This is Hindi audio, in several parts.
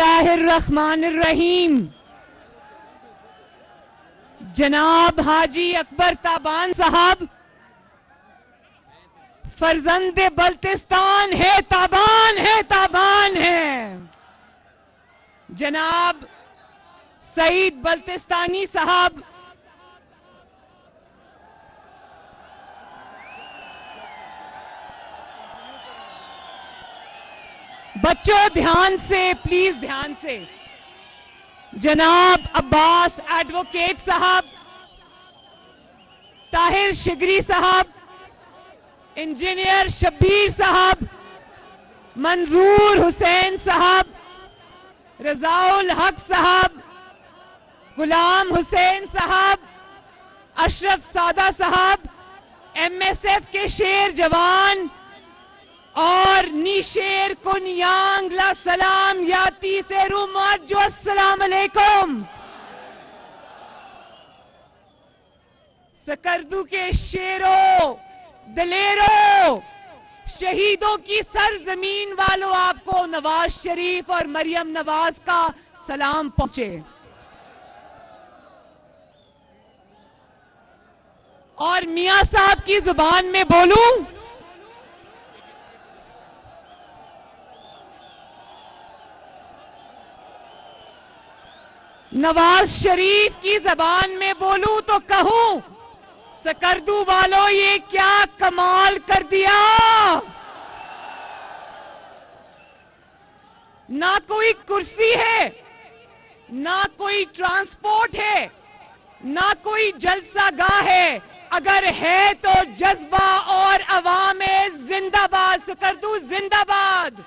बिस्मिल्लाहिर्रहमानिर्रहीम। जनाब हाजी अकबर ताबान साहब फर्जंदे बल्तिस्तान है, ताबान है, ताबान है। जनाब सईद बल्तिस्तानी साहब बच्चों ध्यान से, प्लीज ध्यान से। जनाब अब्बास एडवोकेट साहब, ताहिर शिगरी साहब, इंजीनियर शब्बीर साहब, मंजूर हुसैन साहब, रजाउल हक साहब, गुलाम हुसैन साहब, अशरफ सादा साहब, एमएसएफ के शेर जवान और नीशेर कुनियांग ला सलाम याती से रूमाजो अस्सलाम अलैकुम। सकरदू के शेरों, दलेरों, शहीदों की सरजमीन वालों, आपको नवाज शरीफ और मरियम नवाज का सलाम पहुंचे। और मियां साहब की जुबान में बोलूं, नवाज शरीफ की जबान में बोलूं तो कहूं, सकरदू वालों ये क्या कमाल कर दिया। ना कोई कुर्सी है, ना कोई ट्रांसपोर्ट है, ना कोई जलसागाह है, अगर है तो जज्बा और अवाम जिंदाबाद। सकरदू जिंदाबाद।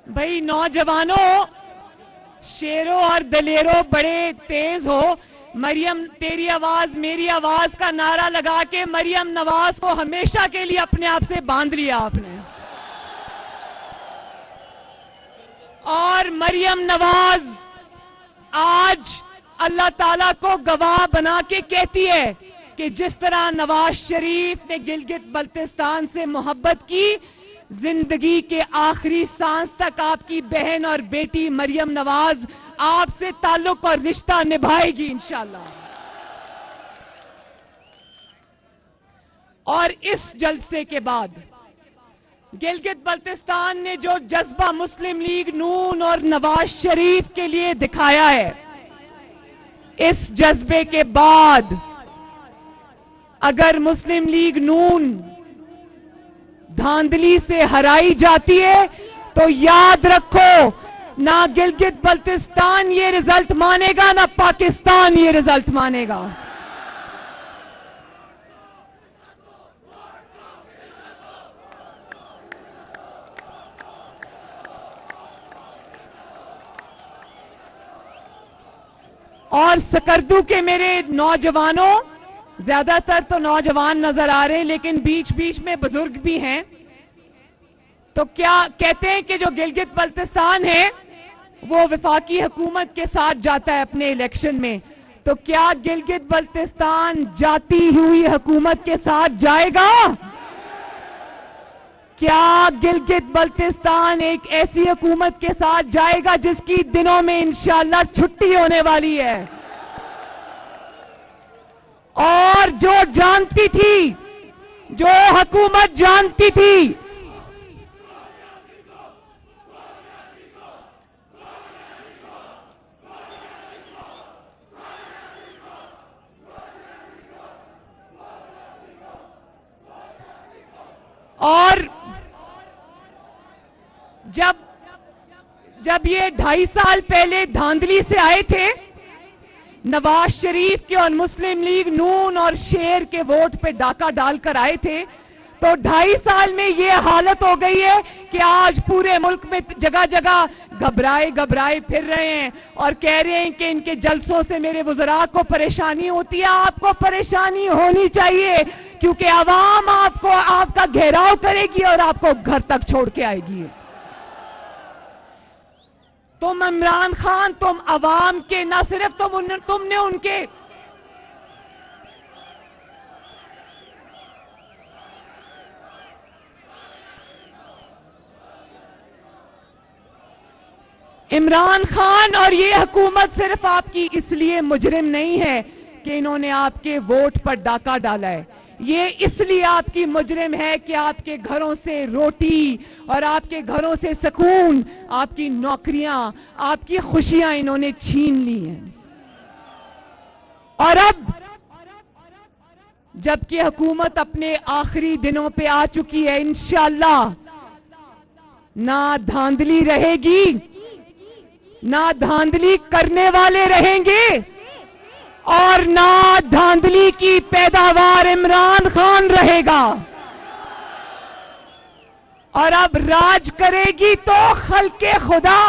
भाई नौजवानों, शेरों और दलेरों, बड़े तेज हो। मरियम तेरी आवाज मेरी आवाज का नारा लगा के मरियम नवाज को हमेशा के लिए अपने आप से बांध लिया आपने। और मरियम नवाज आज अल्लाह ताला को गवाह बना के कहती है कि जिस तरह नवाज शरीफ ने गिलगित बल्तिस्तान से मोहब्बत की, जिंदगी के आखिरी सांस तक आपकी बहन और बेटी मरियम नवाज आपसे ताल्लुक और रिश्ता निभाएगी इंशाल्लाह। और इस जलसे के बाद गिलगित बल्तिस्तान ने जो जज्बा मुस्लिम लीग नून और नवाज शरीफ के लिए दिखाया है, इस जज्बे के बाद अगर मुस्लिम लीग नून धांधली से हराई जाती है तो याद रखो, ना गिलगित बल्तिस्तान ये रिजल्ट मानेगा, ना पाकिस्तान ये रिजल्ट मानेगा। और सकरदू के मेरे नौजवानों, ज्यादातर तो नौजवान नजर आ रहे हैं लेकिन बीच बीच में बुजुर्ग भी हैं, तो क्या कहते हैं कि जो गिलगित बल्तिस्तान है वो वफाकी हुकूमत के साथ जाता है अपने इलेक्शन में, तो क्या गिलगित बल्तिस्तान जाती हुई हुकूमत के साथ जाएगा? क्या गिलगित बल्तिस्तान एक ऐसी हुकूमत के साथ जाएगा जिसकी दिनों में इंशाअल्लाह छुट्टी होने वाली है? और जो जानती थी, जो हुकूमत जानती थी और जब ये 2.5 साल पहले धांधली से आए थे, नवाज शरीफ के और मुस्लिम लीग नून और शेर के वोट पे डाका डालकर आए थे, तो 2.5 साल में ये हालत हो गई है कि आज पूरे मुल्क में जगह जगह घबराए फिर रहे हैं और कह रहे हैं कि इनके जलसों से मेरे वज़रा को परेशानी होती है। आपको परेशानी होनी चाहिए, क्योंकि आवाम आपको आपका घेराव करेगी और आपको घर तक छोड़ के आएगी। तुम इमरान खान, तुम अवाम के, ना सिर्फ तुमने उनके इमरान खान और ये हुकूमत सिर्फ आपकी इसलिए मुजरिम नहीं है कि इन्होंने आपके वोट पर डाका डाला है, ये इसलिए आपकी मुजरिम है कि आपके घरों से रोटी और आपके घरों से सुकून, आपकी नौकरियां, आपकी खुशियां इन्होंने छीन ली हैं। और अब जबकि हुकूमत अपने आखिरी दिनों पे आ चुकी है, इंशाअल्लाह ना धांधली रहेगी, ना धांधली करने वाले रहेंगे और ना धांधली की पैदावार इमरान खान रहेगा। और अब राज करेगी तो खल्के खुदा,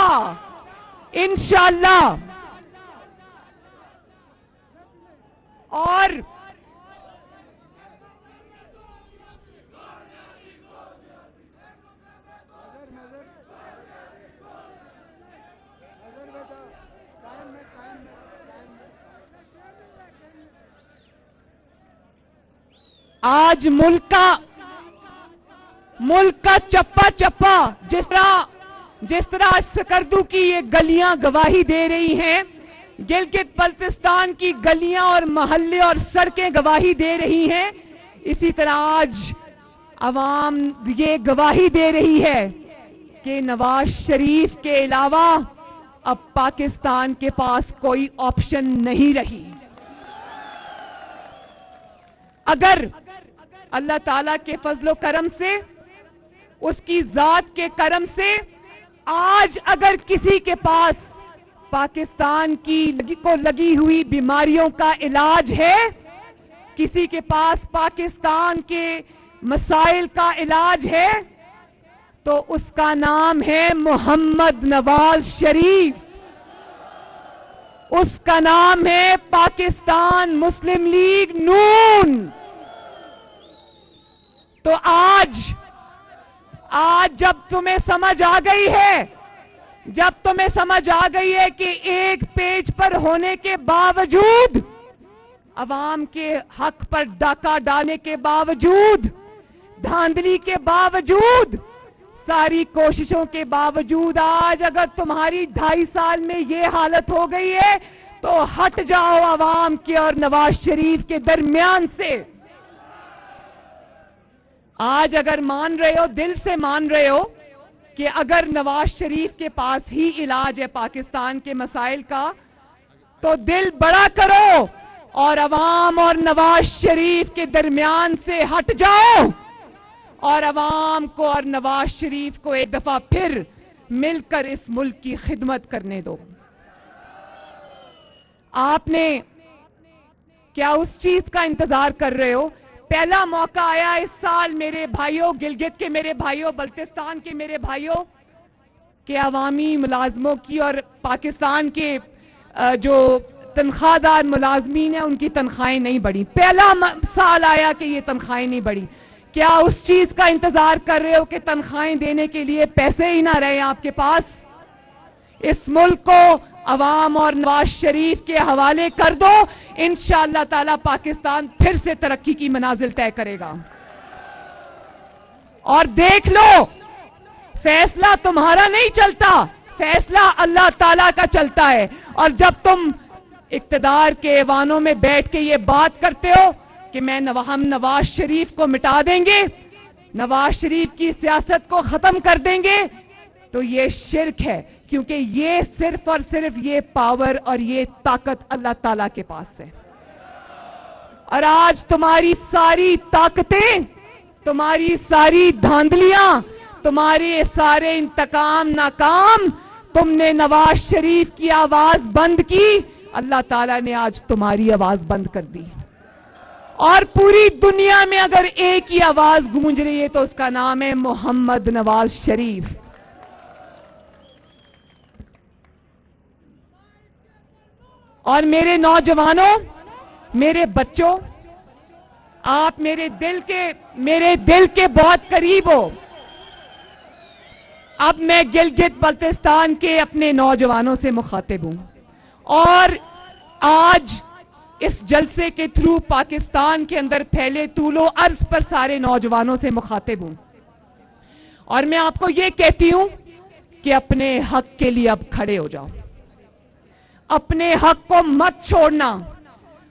इंशाअल्लाह। और आज मुल्क का चप्पा चप्पा जिस तरह सकरदू की ये गलियां गवाही दे रही हैं, गिलगित बल्तिस्तान की गलियां और मोहल्ले और सड़कें गवाही दे रही हैं, इसी तरह आज अवाम ये गवाही दे रही है कि नवाज शरीफ के अलावा अब पाकिस्तान के पास कोई ऑप्शन नहीं रही। अगर अल्लाह ताला के फजलो करम से, उसकी जात के करम से आज अगर किसी के पास पाकिस्तान को लगी हुई बीमारियों का इलाज है, किसी के पास पाकिस्तान के मसाइल का इलाज है, तो उसका नाम है मोहम्मद नवाज शरीफ, उसका नाम है पाकिस्तान मुस्लिम लीग नून। तो आज जब तुम्हें समझ आ गई है, कि एक पेज पर होने के बावजूद, अवाम के हक पर डाका डालने के बावजूद, धांधली के बावजूद, सारी कोशिशों के बावजूद आज अगर तुम्हारी 2.5 साल में ये हालत हो गई है, तो हट जाओ अवाम के और नवाज शरीफ के दरमियान से। आज अगर मान रहे हो, दिल से मान रहे हो कि अगर नवाज शरीफ के पास ही इलाज है पाकिस्तान के मसाइल का, तो दिल बड़ा करो और अवाम और नवाज शरीफ के दरमियान से हट जाओ और अवाम को और नवाज शरीफ को एक दफा फिर मिलकर इस मुल्क की खिदमत करने दो। आपने क्या उस चीज का इंतजार कर रहे हो? पहला मौका आया इस साल मेरे भाइयों, गिलगित के मेरे भाइयों, बल्तिस्तान के मेरे भाइयों, के अवामी मुलाजमों की और पाकिस्तान के जो तनख्वाहदार मुलाजमीन हैं उनकी तनख्वाहें नहीं बढ़ी। पहला साल आया कि ये तनख्वाहें नहीं बढ़ी। क्या उस चीज का इंतजार कर रहे हो कि तनख्वाहें देने के लिए पैसे ही ना रहे आपके पास? इस मुल्क को अवाम और नवाज शरीफ के हवाले कर दो, इंशाअल्लाह ताला पाकिस्तान फिर से तरक्की की मनाजिल तय करेगा। और देख लो, फैसला तुम्हारा नहीं चलता, फैसला अल्लाह ताला का चलता है। और जब तुम इक्तदार के ऐवानों में बैठ के ये बात करते हो कि हम नवाज शरीफ को मिटा देंगे, नवाज शरीफ की सियासत को खत्म कर देंगे, तो ये शिर्क है, क्योंकि ये सिर्फ और सिर्फ ये पावर और ये ताकत अल्लाह ताला के पास है। और आज तुम्हारी सारी ताकतें, तुम्हारी सारी धांधलियां, तुम्हारे सारे इंतकाम नाकाम, तुमने नवाज शरीफ की आवाज बंद की, अल्लाह ताला ने आज तुम्हारी आवाज बंद कर दी। और पूरी दुनिया में अगर एक ही आवाज गूंज रही है तो उसका नाम है मोहम्मद नवाज शरीफ। और मेरे नौजवानों, मेरे बच्चों, आप मेरे दिल के बहुत करीब हो। अब मैं गिलगित बल्तिस्तान के अपने नौजवानों से मुखातिब हूं और आज इस जलसे के थ्रू पाकिस्तान के अंदर फैले तूलो अर्ज पर सारे नौजवानों से मुखातिब हूं और मैं आपको यह कहती हूं कि अपने हक के लिए अब खड़े हो जाओ। अपने हक को मत छोड़ना।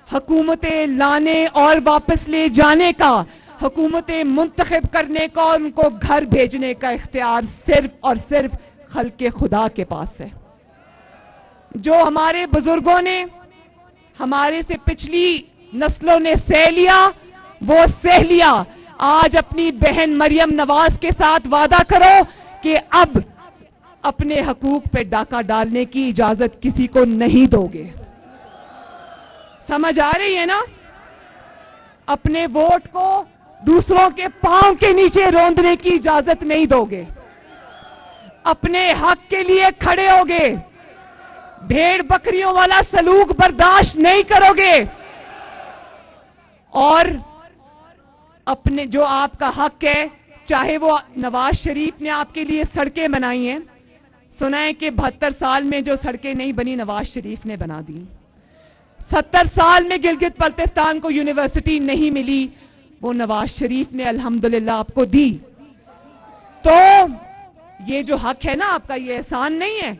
हुकूमतें लाने और वापस ले जाने का, हुकूमतें मुंतखब करने का और उनको घर भेजने का इख्तियार सिर्फ और सिर्फ खल्के खुदा के पास है। जो हमारे बुजुर्गों ने, हमारे से पिछली नस्लों ने सह लिया, वो सह लिया। आज अपनी बहन मरियम नवाज के साथ वादा करो कि अब अपने हकूक पे डाका डालने की इजाजत किसी को नहीं दोगे। समझ आ रही है ना? अपने वोट को दूसरों के पांव के नीचे रौंदने की इजाजत नहीं दोगे। अपने हक के लिए खड़े होगे। भेड़ बकरियों वाला सलूक बर्दाश्त नहीं करोगे और अपने जो आपका हक है, चाहे वो नवाज शरीफ ने आपके लिए सड़कें बनाई हैं, सुना है कि 72 साल में जो सड़कें नहीं बनी नवाज शरीफ ने बना दी। 70 साल में गिलगित बल्तिस्तान को यूनिवर्सिटी नहीं मिली, वो नवाज शरीफ ने अल्हम्दुलिल्लाह आपको दी। तो ये जो हक है ना आपका, ये एहसान नहीं है,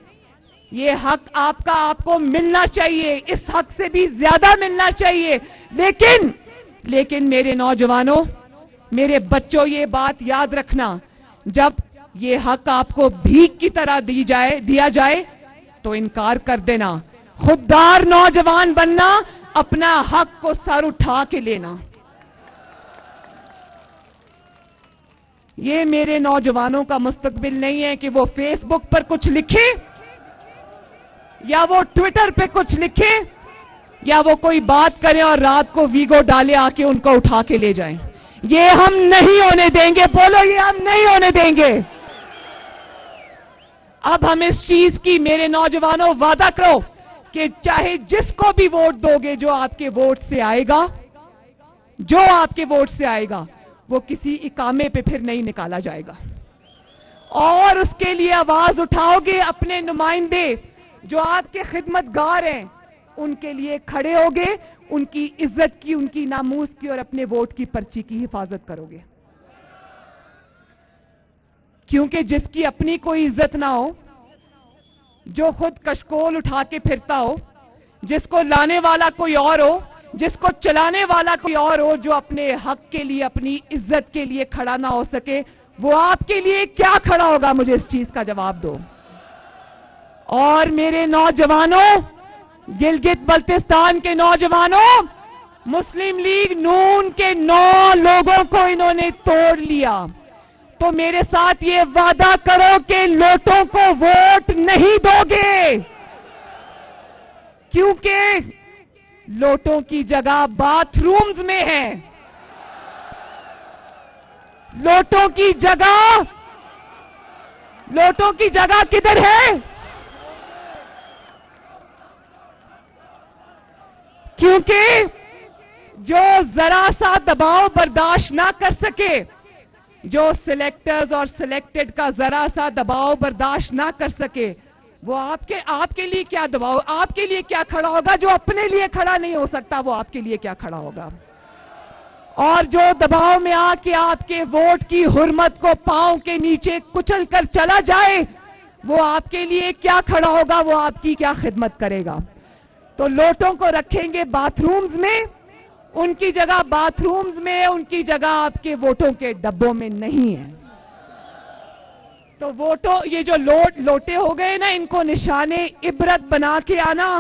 ये हक आपका आपको मिलना चाहिए, इस हक से भी ज्यादा मिलना चाहिए। लेकिन मेरे नौजवानों, मेरे बच्चों, ये बात याद रखना, जब ये हक आपको भीख की तरह दिया जाए तो इनकार कर देना। खुददार नौजवान बनना, अपना हक को सर उठा के लेना। ये मेरे नौजवानों का मुस्तकबिल नहीं है कि वो फेसबुक पर कुछ लिखे या वो ट्विटर पे कुछ लिखे या वो कोई बात करें और रात को वीगो डाले आके उनको उठा के ले जाएं। ये हम नहीं होने देंगे। बोलो, ये हम नहीं होने देंगे। अब हम इस चीज की, मेरे नौजवानों, वादा करो कि चाहे जिसको भी वोट दोगे, जो आपके वोट से आएगा, वो किसी इकामे पे फिर नहीं निकाला जाएगा। और उसके लिए आवाज उठाओगे। अपने नुमाइंदे जो आपके खिदमतगार हैं, उनके लिए खड़े होगे, उनकी इज्जत की, उनकी नामूस की और अपने वोट की पर्ची की हिफाजत करोगे। क्योंकि जिसकी अपनी कोई इज्जत ना हो, जो खुद कशकोल उठा के फिरता हो, जिसको लाने वाला कोई और हो, जिसको चलाने वाला कोई और हो, जो अपने हक के लिए, अपनी इज्जत के लिए खड़ा ना हो सके, वो आपके लिए क्या खड़ा होगा? मुझे इस चीज का जवाब दो। और मेरे नौजवानों, गिलगित बल्तिस्तान के नौजवानों, मुस्लिम लीग नून के 9 लोगों को इन्होंने तोड़ लिया। तो मेरे साथ ये वादा करो कि लोटों को वोट नहीं दोगे, क्योंकि लोटों की जगह बाथरूम्स में है। लोटों की जगह किधर है? क्योंकि जो जरा सा दबाव बर्दाश्त ना कर सके, जो सिलेक्टर्स और सिलेक्टेड का जरा सा दबाव बर्दाश्त ना कर सके, वो आपके लिए क्या दबाव, आपके लिए क्या खड़ा होगा? जो अपने लिए खड़ा नहीं हो सकता, वो आपके लिए क्या खड़ा होगा? और जो दबाव में आके आपके वोट की हुर्मत को पांव के नीचे कुचल कर चला जाए, वो आपके लिए क्या खड़ा होगा? वो आपकी क्या खिदमत करेगा? तो लोटों को रखेंगे बाथरूम्स में, उनकी जगह बाथरूम्स में, उनकी जगह आपके वोटों के डब्बों में नहीं है। तो ये जो लोटे हो गए ना, इनको निशाने इबरत बना के आना।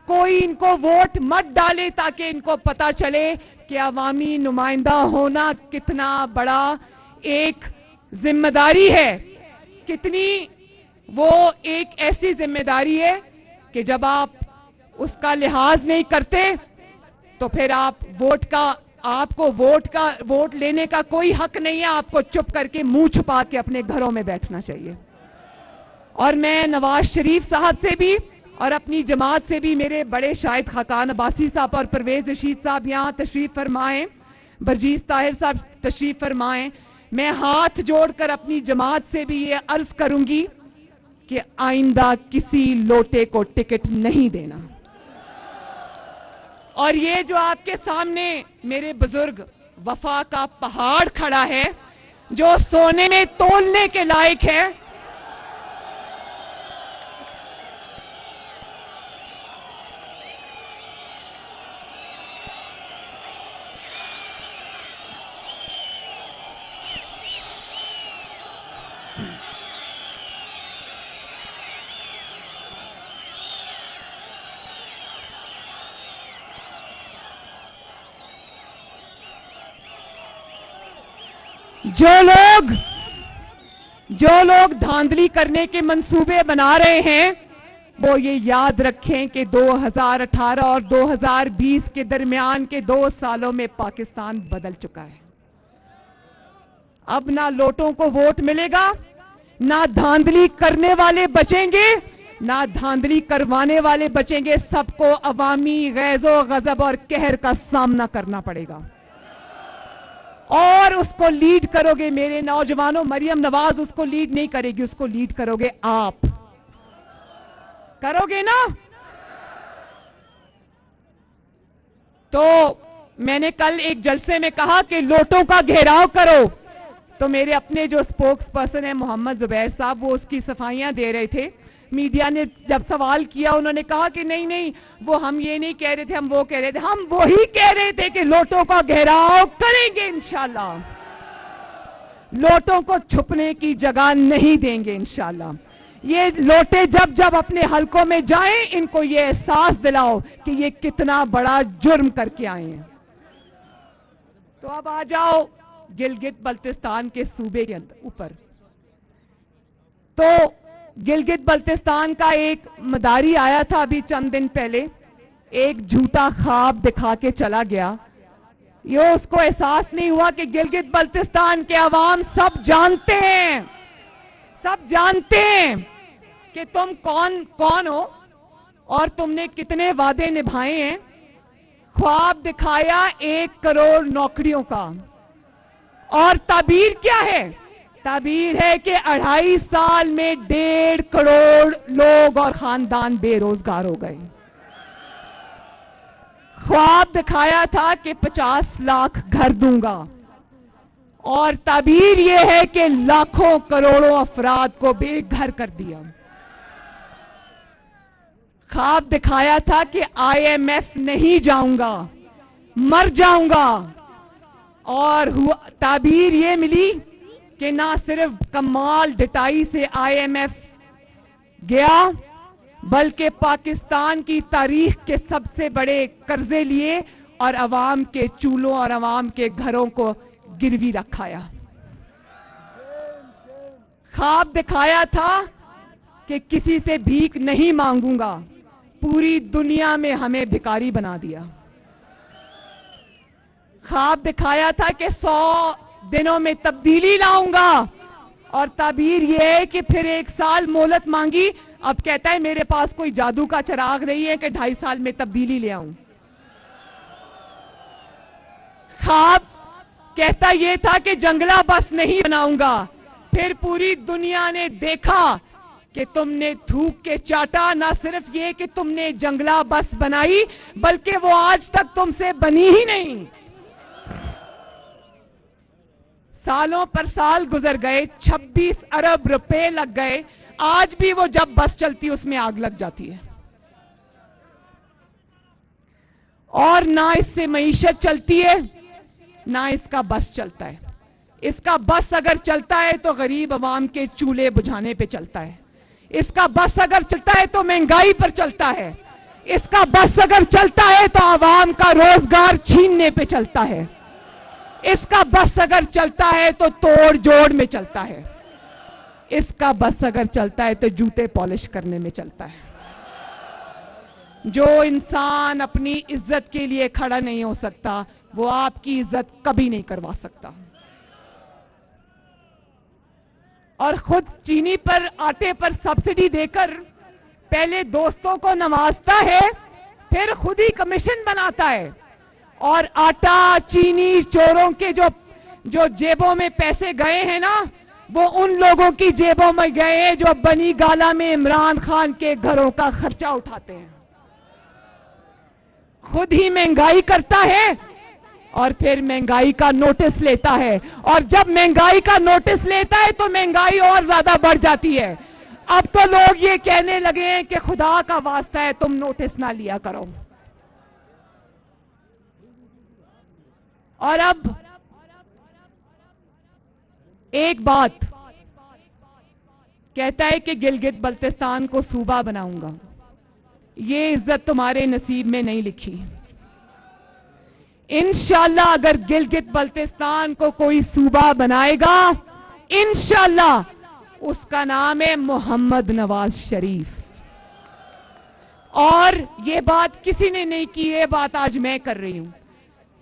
कोई इनको वोट मत डाले ताकि इनको पता चले कि अवामी नुमाइंदा होना कितना बड़ा एक जिम्मेदारी है, कितनी वो एक ऐसी जिम्मेदारी है कि जब आप उसका लिहाज नहीं करते तो फिर आप वोट का आपको वोट लेने का कोई हक नहीं है। आपको चुप करके मुंह छुपा के अपने घरों में बैठना चाहिए। और मैं नवाज शरीफ साहब से भी और अपनी जमात से भी, मेरे बड़े शाहिद खाकान अब्बासी साहब और परवेज रशीद साहब यहाँ तशरीफ फरमाएं, बरजीज ताहिर साहब तशरीफ फरमाएं, मैं हाथ जोड़कर अपनी जमात से भी ये अर्ज करूंगी कि आइंदा किसी लोटे को टिकट नहीं देना। और ये जो आपके सामने मेरे बुजुर्ग वफा का पहाड़ खड़ा है, जो सोने में तोलने के लायक है, जो लोग धांधली करने के मंसूबे बना रहे हैं, वो ये याद रखें कि 2018 और 2020 के दरमियान के 2 सालों में पाकिस्तान बदल चुका है। अब ना लोटों को वोट मिलेगा, ना धांधली करने वाले बचेंगे, ना धांधली करवाने वाले बचेंगे। सबको अवामी गैज़ो गजब और कहर का सामना करना पड़ेगा। और उसको लीड करोगे मेरे नौजवानों, मरियम नवाज उसको लीड नहीं करेगी, उसको लीड करोगे आप। करोगे ना? तो मैंने कल एक जलसे में कहा कि लोटों का घेराव करो, तो मेरे अपने जो स्पोक्स पर्सन है मोहम्मद जुबैर साहब, वो उसकी सफाइयां दे रहे थे। मीडिया ने जब सवाल किया, उन्होंने कहा कि नहीं नहीं, वो हम ये नहीं कह रहे थे, हम वो कह रहे थे। हम वही कह रहे थे कि लोटों का घेराव करेंगे इंशाल्लाह, लोटों को छुपने की जगह नहीं देंगे इंशाल्लाह। ये लोटे जब जब अपने हलकों में जाएं, इनको ये एहसास दिलाओ कि ये कितना बड़ा जुर्म करके आए हैं। तो अब आ जाओ गिलगित बल्तिस्तान के सूबे के ऊपर। तो गिलगित बल्तिस्तान का एक मदारी आया था अभी चंद दिन पहले, एक झूठा ख्वाब दिखा के चला गया। ये उसको एहसास नहीं हुआ कि गिलगित बल्तिस्तान के अवाम सब जानते हैं, सब जानते हैं कि तुम कौन हो और तुमने कितने वादे निभाए हैं। ख्वाब दिखाया 1 करोड़ नौकरियों का, और ताबीर क्या है? ताबीर है कि 2.5 साल में 1.5 करोड़ लोग और खानदान बेरोजगार हो गए। ख्वाब दिखाया था कि 50 लाख घर दूंगा, और ताबीर यह है कि लाखों करोड़ों अफराद को बेघर कर दिया। ख्वाब दिखाया था कि IMF नहीं जाऊंगा, मर जाऊंगा, और ताबीर ये मिली कि ना सिर्फ कमाल डटाई से IMF गया, बल्कि पाकिस्तान की तारीख के सबसे बड़े कर्जे लिए और अवाम के चूल्हों और अवाम के घरों को गिरवी रखाया। ख्वाब दिखाया था कि किसी से भीख नहीं मांगूंगा, पूरी दुनिया में हमें भिखारी बना दिया। ख्वाब दिखाया था कि 100 दिनों में तब्दीली लाऊंगा, और ताबीर यह है कि फिर 1 साल मोहलत मांगी। अब कहता है मेरे पास कोई जादू का चिराग नहीं है कि 2.5 साल में तब्दीली ले आऊं। ख्वाब कहता यह था कि जंगला बस नहीं बनाऊंगा, फिर पूरी दुनिया ने देखा कि तुमने थूक के चाटा। ना सिर्फ ये कि तुमने जंगला बस बनाई, बल्कि वो आज तक तुमसे बनी ही नहीं। सालों पर साल गुजर गए, 26 अरब रुपए लग गए, आज भी वो जब बस चलती उसमें आग लग जाती है। और ना इससे मईशत चलती है, ना इसका बस चलता है। इसका बस अगर चलता है तो गरीब अवाम के चूल्हे बुझाने पे चलता है। इसका बस अगर चलता है तो महंगाई पर चलता है। इसका बस अगर चलता है तो अवाम का रोजगार छीनने पे चलता है। इसका बस अगर चलता है तो तोड़ जोड़ में चलता है। इसका बस अगर चलता है तो जूते पॉलिश करने में चलता है। जो इंसान अपनी इज्जत के लिए खड़ा नहीं हो सकता, वो आपकी इज्जत कभी नहीं करवा सकता। और खुद चीनी पर, आटे पर सब्सिडी देकर पहले दोस्तों को नवाजता है, फिर खुद ही कमीशन बनाता है। और आटा चीनी चोरों के जो जेबों में पैसे गए हैं ना, वो उन लोगों की जेबों में गए हैं जो बनी गाला में इमरान खान के घरों का खर्चा उठाते हैं। खुद ही महंगाई करता है और फिर महंगाई का नोटिस लेता है, और जब महंगाई का नोटिस लेता है तो महंगाई और ज्यादा बढ़ जाती है। अब तो लोग ये कहने लगे हैं कि खुदा का वास्ता है तुम नोटिस ना लिया करो। और अब एक बात कहता है कि गिलगित बल्तिस्तान को सूबा बनाऊंगा। ये इज्जत तुम्हारे नसीब में नहीं लिखी। इंशाल्लाह अगर गिलगित बल्तिस्तान को कोई सूबा बनाएगा, इंशाल्लाह उसका नाम है मोहम्मद नवाज शरीफ। और ये बात किसी ने नहीं की, ये बात आज मैं कर रही हूं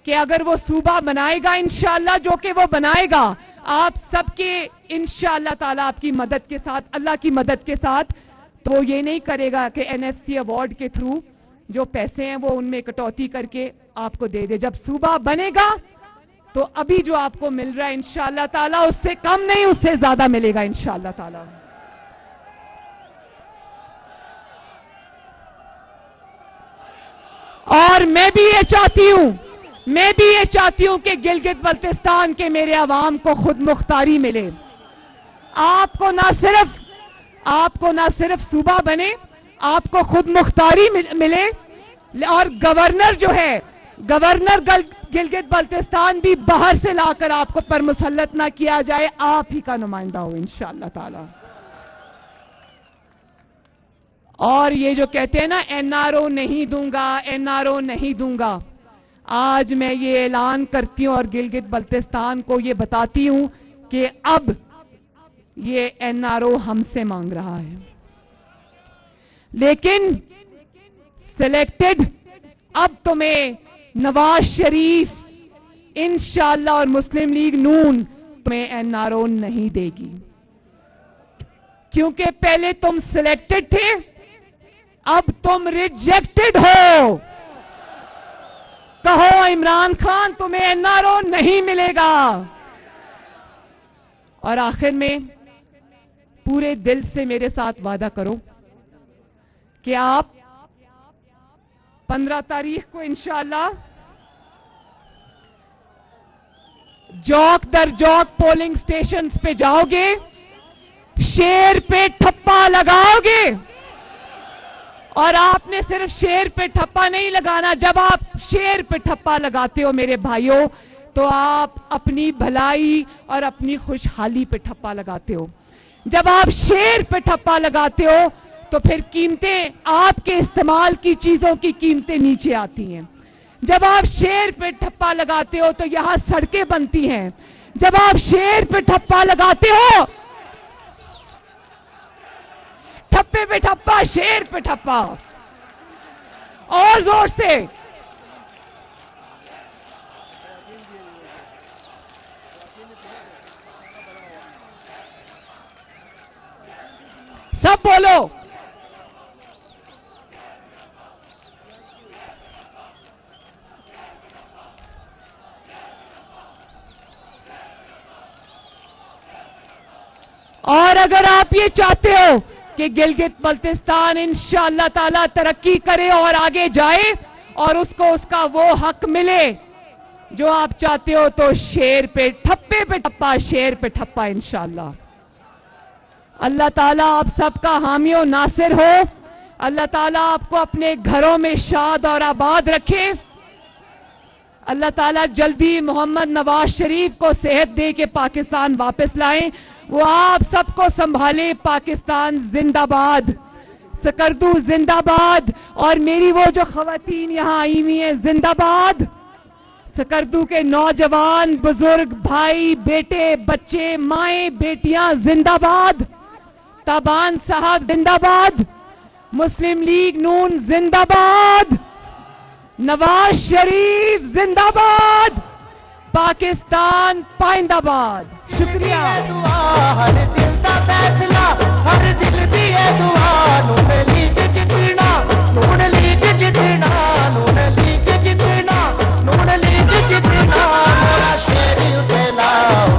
कि अगर वो सूबा बनाएगा इंशाल्लाह, जो कि वो बनाएगा आप सबके इंशाल्लाह ताला आपकी मदद के साथ, अल्लाह की मदद के साथ, तो वो ये नहीं करेगा कि एनएफसी अवार्ड के थ्रू जो पैसे हैं वो उनमें कटौती करके आपको दे दे। जब सूबा बनेगा तो अभी जो आपको मिल रहा है इंशाल्लाह ताला उससे कम नहीं, उससे ज्यादा मिलेगा इंशाल्लाह ताला। और मैं भी ये चाहती हूं कि गिलगित बल्तिस्तान के मेरे अवाम को खुद मुख्तारी मिले। आपको ना सिर्फ सूबा बने, आपको खुद मुख्तारी मिले। और गवर्नर जो है, गवर्नर गिलगित बल्तिस्तान भी बाहर से लाकर आपको पर मुसल्लत ना किया जाए, आप ही का नुमाइंदा हो इंशाअल्लाह ताला। और ये जो कहते हैं ना एनआरओ नहीं दूंगा, एनआरओ नहीं दूंगा, आज मैं ये ऐलान करती हूं और गिलगित बल्तिस्तान को ये बताती हूं कि अब ये एनआरओ हमसे मांग रहा है, लेकिन सिलेक्टेड अब तुम्हें नवाज शरीफ इंशाअल्लाह और मुस्लिम लीग नून तुम्हें एनआरओ नहीं देगी, क्योंकि पहले तुम सिलेक्टेड थे, अब तुम रिजेक्टेड हो। कहो इमरान खान तुम्हें एनआरओ नहीं मिलेगा। और आखिर में पूरे दिल से मेरे साथ वादा करो कि आप 15 तारीख को इंशाअल्लाह जौक दर जौक पोलिंग स्टेशंस पे जाओगे, शेर पे ठप्पा लगाओगे। और आपने सिर्फ शेर पे ठप्पा नहीं लगाना, जब आप शेर पे ठप्पा लगाते हो मेरे भाइयों, तो आप अपनी भलाई और अपनी खुशहाली पे ठप्पा लगाते हो। जब आप शेर पे ठप्पा लगाते हो तो फिर कीमतें, आपके इस्तेमाल की चीजों की कीमतें नीचे आती हैं। जब आप शेर पे ठप्पा लगाते हो तो यहां सड़कें बनती हैं। जब आप शेर पे ठप्पा लगाते हो, ठप्पे पे ठप्पा, शेर पे ठप्पा, और जोर से। सब बोलो। और अगर आप ये चाहते हो कि गिलगित बल्तिस्तान इंशाअल्लाह ताला तरक्की करे और आगे जाए और उसको उसका वो हक मिले जो आप चाहते हो, तो शेर पे ठप्पे पे ठप्पा, शेर पे ठप्पा इंशाअल्लाह। अल्लाह ताला आप सबका हामी और नासिर हो। अल्लाह ताला आपको अपने घरों में शाद और आबाद रखे। अल्लाह ताला जल्दी मोहम्मद नवाज शरीफ को सेहत दे के पाकिस्तान वापस लाएं, वो आप सबको संभाले। पाकिस्तान जिंदाबाद, सकरदू जिंदाबाद, और मेरी वो जो खवातीन यहाँ आई हुई हैं जिंदाबाद। सकरदू के नौजवान, बुजुर्ग, भाई, बेटे, बच्चे, माएं, बेटियां जिंदाबाद। ताबान साहब जिंदाबाद। मुस्लिम लीग नून जिंदाबाद। नवाज शरीफ जिंदाबाद, पाकिस्तान पाइंदाबाद। शुक्रिया। हर दिल दा फैसला, हर दिल दी है दुआ, नून लीग जितना, नून लीग जितना, नून लीग जितना, नून लीग जितना, मोरा शेर उते लाओ।